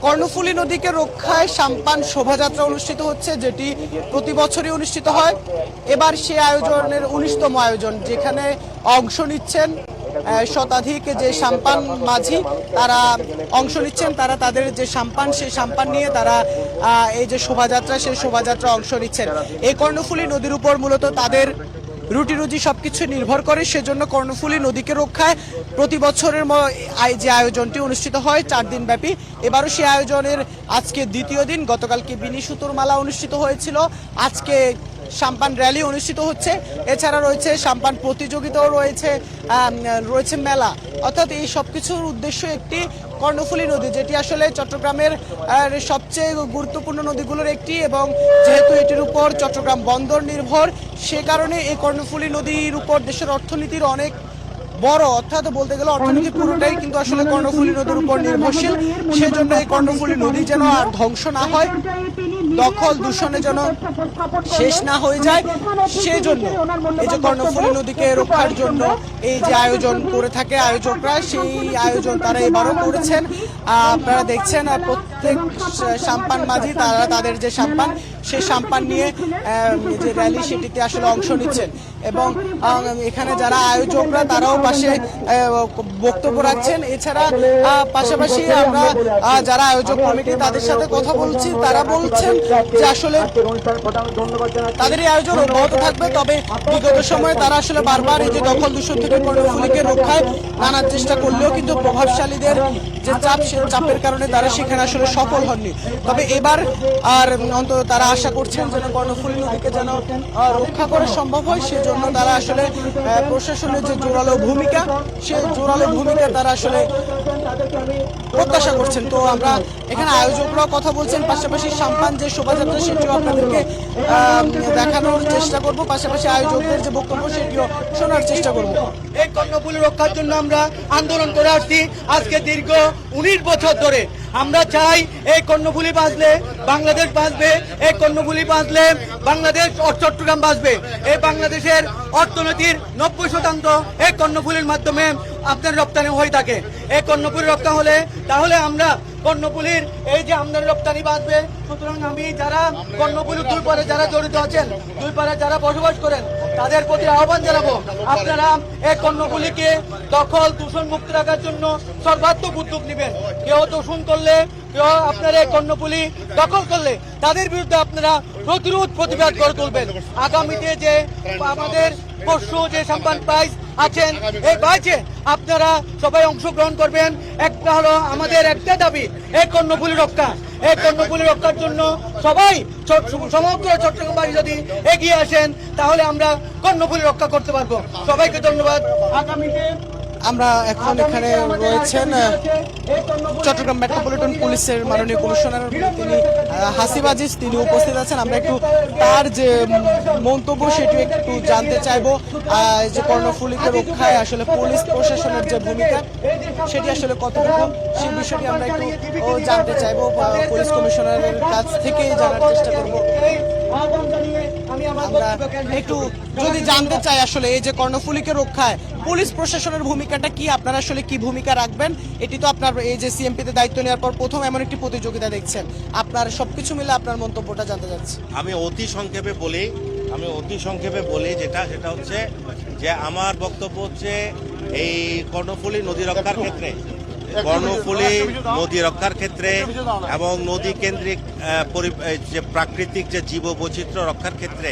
কর্ণফুলী নদীকে রক্ষায় সাম্পান শোভাযাত্রা অনুষ্ঠিত হচ্ছে, যেটি প্রতি বছরই অনুষ্ঠিত হয়। এবার সে আয়োজনের 19তম আয়োজন, যেখানে অংশ নিচ্ছেন শতাধিক যে সাম্পান মাঝি, তারা অংশ নিচ্ছেন। তারা তাদের যে সাম্পান, সেই সাম্পান নিয়ে তারা এই যে শোভাযাত্রা, সেই শোভাযাত্রা অংশ নিচ্ছেন। এই কর্ণফুলী নদীর উপর মূলত তাদের রুটি রুজি সবকিছু নির্ভর করে। সেজন্য কর্ণফুলী নদীকে রক্ষায় প্রতি বছরের যে আয়োজনটি অনুষ্ঠিত হয় 4 দিন ব্যাপী, এবারও সেই আয়োজনের আজকে দ্বিতীয় দিন। গতকালকে বিনি সুতোরমালা অনুষ্ঠিত হয়েছিল, আজকে সাম্পান র্যালি অনুষ্ঠিত হচ্ছে। এছাড়া রয়েছে সাম্পান প্রতিযোগিতাও রয়েছে মেলা। অর্থাৎ এই সবকিছুর উদ্দেশ্য একটি, কর্ণফুলী নদী যেটি আসলে চট্টগ্রামের সবচেয়ে গুরুত্বপূর্ণ নদীগুলোর একটি, এবং যেহেতু এটির উপর চট্টগ্রাম বন্দর নির্ভর, সে কারণে এই কর্ণফুলী নদীর উপর দেশের অর্থনীতির অনেক বড়, অর্থাৎ বলতে গেলে অর্থনীতি পুরোটাই কিন্তু আসলে কর্ণফুলী নদীর উপর নির্ভরশীল। সেজন্য এই কর্ণফুলী নদী যেন আর ধ্বংস না হয়, দখল দূষণে যেন শেষ না হয়ে যায়, সেই জন্য এই যে কর্ণফুলী নদীকে রক্ষার জন্য এই যে আয়োজন করে থাকে আয়োজকরা, সেই আয়োজন তারা এবারও করেছেন। আপনারা দেখছেন প্রত্যেক সাম্পান মাঝি তারা তাদের যে সাম্পান, সেই সাম্পান নিয়ে যে র্যালি সেটিতে আসলে অংশ নিচ্ছেন। এবং এখানে যারা আয়োজকরা তারাও পাশে বক্তব্য রাখছেন। এছাড়া পাশাপাশি আমরা যারা আয়োজক কমিটি তাদের সাথে কথা বলছি, তারা বলছেন যে আসলে তাদের এই আয়োজন অব্যাহত থাকবে। তবে বিগত সময়ে তারা আসলে বারবার এই যে দখল দূষণ থেকে কর্ণফুলীকে রক্ষায় নানান চেষ্টা করলেও কিন্তু প্রভাবশালীদের যে চাপ, সে চাপের কারণে তারা সেখানে আসলে সফল হননি। তবে এবার আর অন্তত তারা আশা করছেন যেন কর্ণফুলী নদীকে যেন রক্ষা করা সম্ভব হয়। সেজন্য তারা আসলে প্রশাসনের যে জোরালো ভূমিকা, সেই জোরালো ভূমিকা তারা আসলে প্রত্যাশা করছেন। তো আমরা এখানে আয়োজকরাও কথা বলছেন, পাশাপাশি সাম্পান যে শোভাযাত্রা সেটিও আপনাদেরকে দেখানোর চেষ্টা করব, পাশাপাশি আয়োজকদের যে বক্তব্য সেটিও শোনার চেষ্টা করব। এই কর্ণফুলী রক্ষার জন্য আমরা আন্দোলন করে আসছি আজকে দীর্ঘ 19 বছর ধরে। আমরা চাই এই কর্ণফুলী বাঁচলে বাংলাদেশ বাঁচবে, এই কর্ণফুলী বাঁচলে বাংলাদেশ চট্টগ্রাম বাঁচবে। এই বাংলাদেশের অর্থনীতির 90% এই কর্ণফুলীর মাধ্যমে আপনার রপ্তানি হয়ে থাকে। এই কর্ণফুলী রক্ষা হলে তাহলে আমরা কর্ণফুলীর এই যে আমদানি রপ্তানি বাঁচবে। সুতরাং আমি যারা কর্ণফুলীর দুই পারে যারা জড়িত আছেন, দুই পারে যারা বসবাস করেন, তাদের প্রতি আহ্বান জানাবো, আপনারা এই কর্ণফুলীকে দখল দূষণ মুক্ত রাখার জন্য সর্বাত্মক উদ্যোগ নেবেন। কেউ দূষণ করলে, কেউ আপনার এই কর্ণফুলী দখল করলে তাদের বিরুদ্ধে আপনারা প্রতিবাদ করে তুলবেন। আগামীতে যে আমাদের পরশু যে সাম্পান প্রাইজ আছেন, এই প্রাইজে আপনারা সবাই অংশগ্রহণ করবেন। একটা হলো আমাদের একটা দাবি, এই কর্ণফুলী রক্ষা। এই কর্ণফুলী রক্ষার জন্য সবাই সমগ্র চট্টগ্রামবাসী যদি এগিয়ে আসেন, তাহলে আমরা কর্ণফুলী রক্ষা করতে পারবো। সবাইকে ধন্যবাদ। আগামীতে আমরা এখন এখানে রয়েছেন চট্টগ্রাম মেট্রোপলিটন পুলিশের মাননীয় কমিশনার, তিনি হাসিব আজিজ, তিনি উপস্থিত আছেন। আমরা একটু তার যে মন্তব্য সেটি একটু জানতে চাইবো। যে কর্ণফুলীকে রক্ষায় আসলে পুলিশ প্রশাসনের যে ভূমিকা সেটি আসলে কতটুকু, সেই বিষয়টি আমরা একটু জানতে চাইবো পুলিশ কমিশনারের কাছ থেকেই জানার চেষ্টা করবো। আমরা একটু যদি জানতে চাই আসলে এই যে কর্ণফুলীকে রক্ষায় পুলিশ প্রশাসনের ভূমিকাটা কি, আপনারা আসলে কি ভূমিকা রাখবেন? এটি তো আপনার এই যে সিএমপিতে দায়িত্ব নেওয়ার পর প্রথম এমন একটি প্রতিযোগিতা দেখছেন, আপনার সবকিছু মিলে আপনার মন্তব্যটা জানতে চাচ্ছি। আমি অতি সংক্ষেপে বলি সেটা হচ্ছে যে আমার বক্তব্য হচ্ছে এই কর্ণফুলী নদী রক্ষার ক্ষেত্রে, এবং নদী কেন্দ্রিক যে প্রাকৃতিক যে জীব বৈচিত্র্য রক্ষার ক্ষেত্রে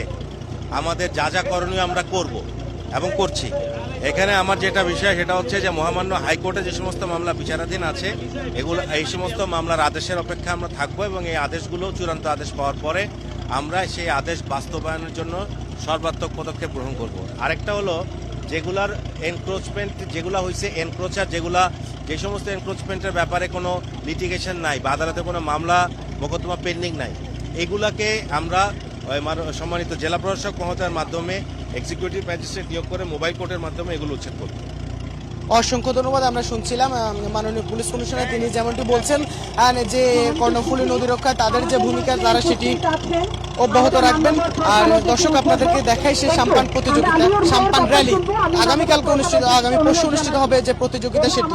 আমাদের যা যা করণীয় আমরা করব এবং করছি। এখানে আমার যেটা বিষয় সেটা হচ্ছে যে মহামান্য হাইকোর্টে যে সমস্ত মামলা বিচারাধীন আছে, এই সমস্ত মামলার আদেশের অপেক্ষা আমরা থাকবো, এবং এই আদেশগুলো চূড়ান্ত আদেশ পাওয়ার পরে আমরা সেই আদেশ বাস্তবায়নের জন্য সর্বাত্মক পদক্ষেপ গ্রহণ করব। আরেকটা হলো যেগুলার এনক্রোচমেন্ট যেগুলো হয়েছে, এনক্রোচার যে সমস্ত এনক্রোচমেন্টের ব্যাপারে কোনো লিটিগেশন নাই বা আদালতে কোনো মামলা মোকদ্দমা পেন্ডিং নাই, এগুলাকে আমরা সম্মানিত জেলা প্রশাসক মহোদয়ের মাধ্যমে এক্সিকিউটিভ ম্যাজিস্ট্রেট নিয়োগ করে মোবাইল কোর্টের মাধ্যমে এগুলো উচ্ছেদ করব। অসংখ্য ধন্যবাদ। আমরা শুনছিলাম মাননীয় পুলিশ কমিশনার, তিনি যেমনটি বলছেন যে কর্ণফুলী নদী রক্ষায় তাদের যে ভূমিকা তারা সেটি অব্যাহত রাখবেন। আর দর্শক আপনাদেরকে দেখাই সেই সাম্পান প্রতিযোগিতা, সাম্পান র্যালি আগামী পরশু অনুষ্ঠিত হবে যে প্রতিযোগিতা সেটি।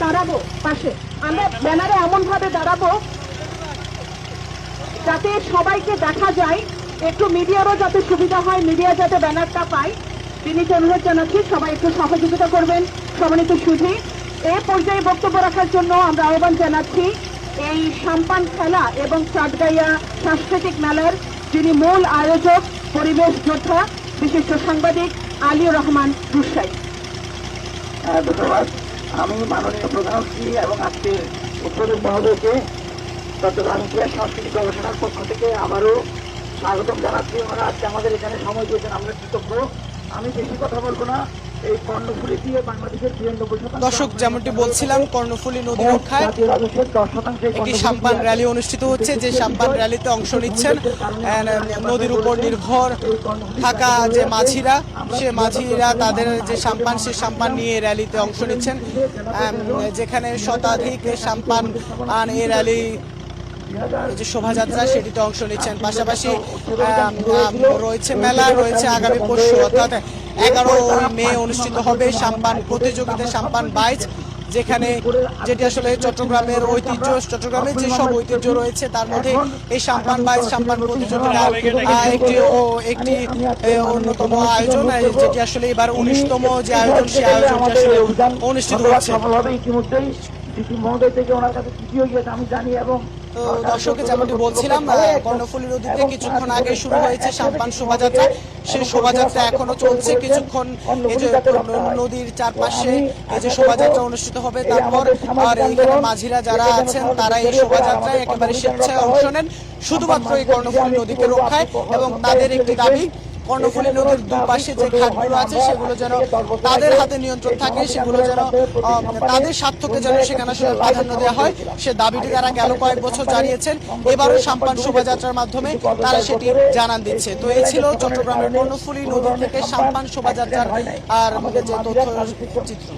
দাঁড়াবো পাশে, আমরা ব্যানারে এমন ভাবে দাঁড়াবো যাতে সবাইকে দেখা যায়, একটু মিডিয়ারও যাতে সুবিধা হয়, মিডিয়া যাতে ব্যানারটা পায়। তিনি অনুরোধ জানাচ্ছি সবাই একটু সহযোগিতা করবেন। সম্মানিত সুধী, এই পর্যায়ে বক্তব্য রাখার জন্য আমরা আহ্বান জানাচ্ছি এই সাম্পান খেলা এবং চাটগাইয়া সাংস্কৃতিক মেলার যিনি মূল আয়োজক, পরিবেশ যোদ্ধা, বিশিষ্ট সাংবাদিক আলিউর রহমান রুশাই। ধন্যবাদ। আমি মাননীয় প্রধানমন্ত্রী এবং আজকের উদ্বোধক মহোদয়কে চট্টগ্রাম ইতিহাস সাংস্কৃতিক গবেষণার পক্ষ থেকে আবারও স্বাগতম জানাচ্ছি। ওনারা আজকে আমাদের এখানে সময় দিয়েছেন, আমরা কৃতজ্ঞ। আমি বেশি কথা বলবো না। এই কর্ণফুলী দিয়ে বাংলাদেশের 92% দর্শক, যেমনটি বলছিলাম, কর্ণফুলী নদী রক্ষায় একটি সাম্পান র্যালি অনুষ্ঠিত হচ্ছে। যে সাম্পান র্যালিতে অংশ নিচ্ছেন নদীর উপর নির্ভর থাকা যে মাঝিরা, সে মাঝিরা তাদের যে সাম্পান, সে সাম্পান নিয়ে র্যালিতে অংশ নিচ্ছেন, যেখানে শতাধিক সাম্পান এই র্যালি যে শোভাযাত্রা সেটিতে অংশ নিচ্ছেন। পাশাপাশি রয়েছে মেলা, রয়েছে আগামী পরশু অর্থাৎ 11 মে অনুষ্ঠিত হবে সাম্পান প্রতিযোগিতা, সাম্পান বাইচ, যেখানে যেটি আসলে চট্টগ্রামের ঐতিহ্য, চট্টগ্রামের যেসব ঐতিহ্য রয়েছে তার মধ্যে এই সাম্পান বাইচ, সাম্পান প্রতিযোগিতা একটি অন্যতম আয়োজন, যেটি আসলে এবার 19তম যে আয়োজন, সেই আয়োজনটা আসলে অনুষ্ঠিত হচ্ছে। ইতিমধ্যেই মহোদয় থেকে ওনার কাছে চিঠি হয়ে গেছে আমি জানি। এবং তো দর্শকে যেমনটি বলছিলাম, কর্ণফুলী নদীতে কিছুক্ষণ আগে শুরু হয়েছে সাম্পান শোভাযাত্রা। সেই শোভাযাত্রা এখনো চলছে। কিছুক্ষণ এই যে নদীর চারপাশে এই যে শোভাযাত্রা অনুষ্ঠিত হবে, তারপর আর এইখানে মাঝিরা যারা আছেন তারা এই শোভাযাত্রায় একেবারে স্বেচ্ছায় অংশ নেন, শুধুমাত্র এই কর্ণফুলী নদীকে রক্ষায়। এবং তাদের একটি দাবি, কর্ণফুলী নদীর দুপাশে যে ঘাটগুলো আছে সেগুলো যেন তাদের হাতে নিয়ন্ত্রণ থাকে, সেগুলো যেন তাদের স্বার্থকে যেন সেখানে আসলে প্রাধান্য দেওয়া হয়, সে দাবিটি তারা গেল কয়েক বছর জানিয়েছেন। এবারও সাম্পান শোভাযাত্রার মাধ্যমে তারা সেটি জানান দিচ্ছে। তো এই ছিল চট্টগ্রামের কর্ণফুলী নদী থেকে সাম্পান শোভাযাত্রার আর যে তথ্য চিত্র।